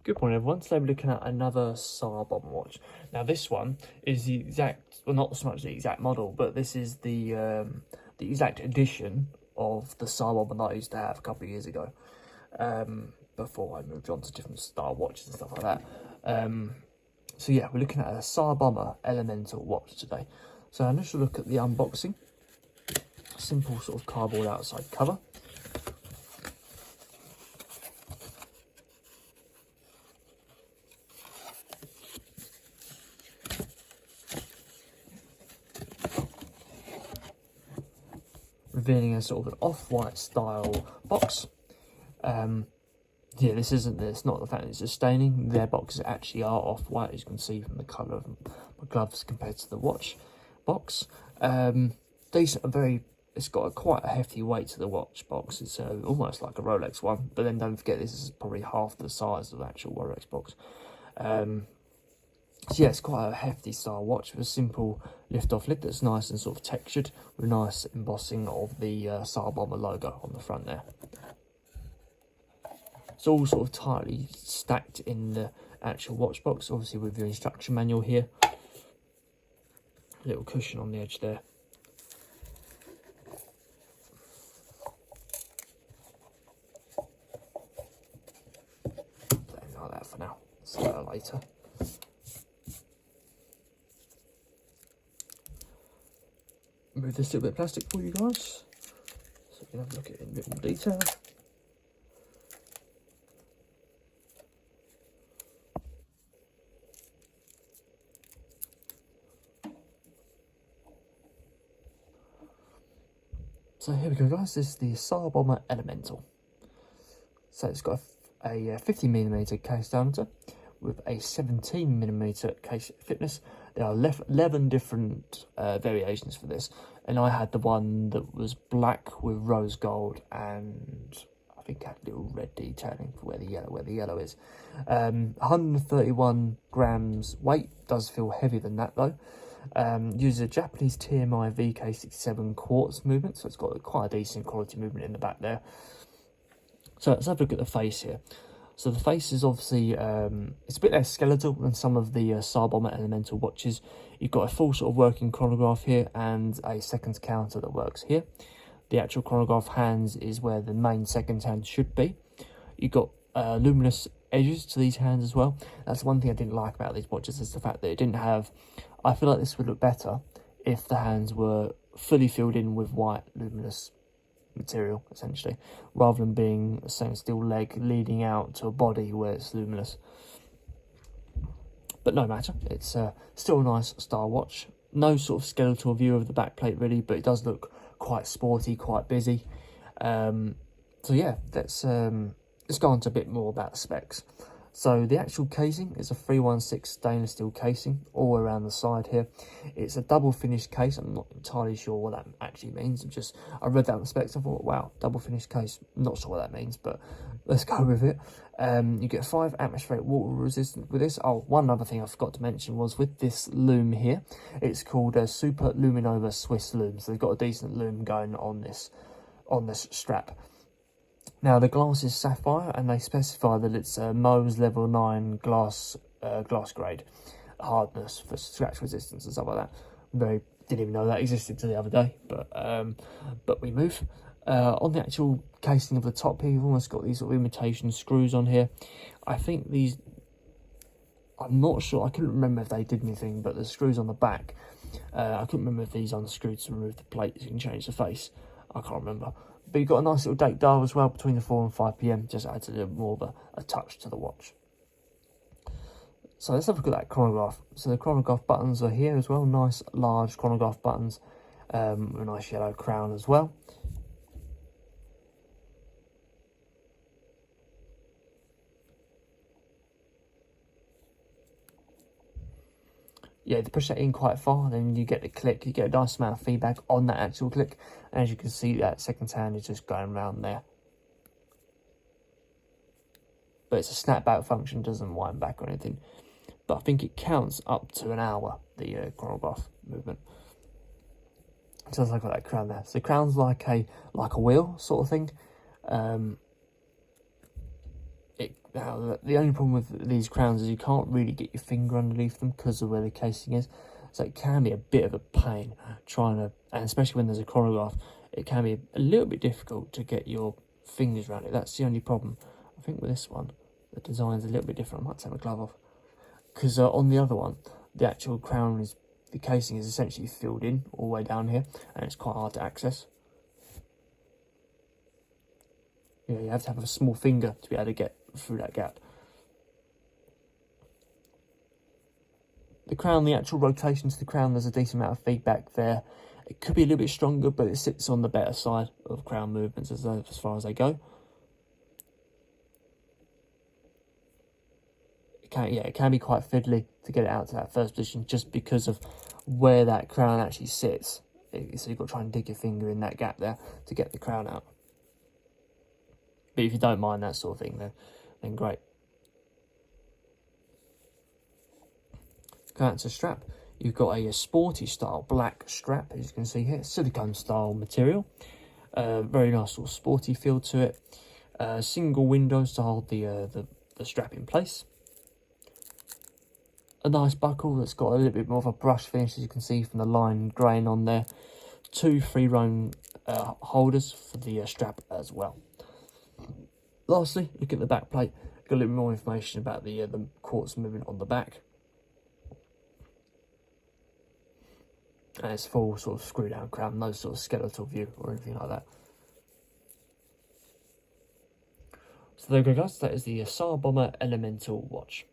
Good morning everyone, today we're looking at another TSAR Bomba watch. Now this one is the exact, well not so much the exact model, but this is the exact edition of the TSAR Bomba that I used to have a couple of years ago, before I moved on to different style watches and stuff like that. So yeah, we're looking at a TSAR Bomba Elemental watch today. So initial look at the unboxing, simple sort of cardboard outside cover. Revealing a sort of an off-white style box. Yeah, it's not the fact that it's a staining. Their boxes actually are off-white, as you can see from the colour of my gloves compared to the watch box. Decent, it's got quite a hefty weight to the watch box. It's almost like a Rolex one, but then don't forget this is probably half the size of the actual Rolex box. So yeah, it's quite a hefty style watch with a simple lift-off lid that's nice and sort of textured with nice embossing of the TSAR Bomba logo on the front there. It's all sort of tightly stacked in the actual watch box, obviously with your instruction manual here. A little cushion on the edge there. Like that for now, see you later. Move this little bit of plastic for you guys, so you can have a look at it in a bit more detail. So here we go guys, this is the TSAR Bomba Elemental. So it's got a 50mm case diameter with a 17mm case thickness. There are 11 different variations for this, and I had the one that was black with rose gold, and I think it had a little red detailing for where the yellow is. 131 grams weight, does feel heavier than that though. Uses a Japanese TMI VK67 quartz movement, so it's got quite a decent quality movement in the back there. So let's have a look at the face here. So the face is obviously, it's a bit less skeletal than some of the TSAR Bomba Elemental watches. You've got a full sort of working chronograph here and a seconds counter that works here. The actual chronograph hands is where the main seconds hand should be. You've got luminous edges to these hands as well. That's one thing I didn't like about these watches, is the fact that it didn't have, I feel like this would look better if the hands were fully filled in with white luminous material, essentially, rather than being a stainless steel leg leading out to a body where it's luminous. But no matter, it's still a nice style watch. No sort of skeletal view of the back plate really, but it does look quite sporty, quite busy. So yeah, let's go on to a bit more about the specs. So the actual casing is a 316 stainless steel casing all around the side here. It's a double finished case. I'm not entirely sure what that actually means. I read that on the specs. I thought, wow, double finished case. Not sure what that means, but let's go with it. You get 5 atmospheric water resistant with this. Oh, one other thing I forgot to mention was with this loom here, it's called a Super Luminova Swiss loom. So they've got a decent loom going on this strap. Now the glass is sapphire, and they specify that it's a Mohs level 9 glass grade hardness for scratch resistance and stuff like that. Didn't even know that existed till the other day, but we move. On the actual casing of the top here, you've almost got these sort of imitation screws on here. I think these, I'm not sure, I couldn't remember if they did anything, but the screws on the back, I couldn't remember if these unscrewed to remove the plate so you can change the face. I can't remember. But you've got a nice little date dial as well between the 4 and 5 PM, just adds a little more of a touch to the watch. So let's have a look at that chronograph. So the chronograph buttons are here as well, nice large chronograph buttons, with a nice yellow crown as well. Yeah, they push that in quite far, then you get the click, you get a nice amount of feedback on that actual click, and as you can see, that second hand is just going around there. But it's a snapback function, doesn't wind back or anything. But I think it counts up to an hour, the chronograph movement. So I've got that crown there. So the crown's like a wheel sort of thing. Now, the only problem with these crowns is you can't really get your finger underneath them because of where the casing is. So it can be a bit of a pain trying to, and especially when there's a chronograph, it can be a little bit difficult to get your fingers around it. That's the only problem. I think with this one, the design's a little bit different. I might take my glove off. Because on the other one, the actual crown is, the casing is essentially filled in all the way down here, and it's quite hard to access. Yeah, you have to have a small finger to be able to get through that gap. The crown, the actual rotation to the crown, there's a decent amount of feedback there. It could be a little bit stronger, but it sits on the better side of crown movements as far as they go. It can be quite fiddly to get it out to that first position just because of where that crown actually sits. So you've got to try and dig your finger in that gap there to get the crown out. But if you don't mind that sort of thing, then great. Going out to strap, you've got a sporty style black strap, as you can see here, silicone style material. Very nice sort of sporty feel to it. Single windows to hold the strap in place. A nice buckle that's got a little bit more of a brush finish, as you can see from the line grain on there. 2 free-roam holders for the strap as well. Lastly, look at the back plate. Got a little bit more information about the quartz movement on the back. And it's full sort of screw down crown, no sort of skeletal view or anything like that. So there we go guys, that is the TSAR Bomba Elemental watch.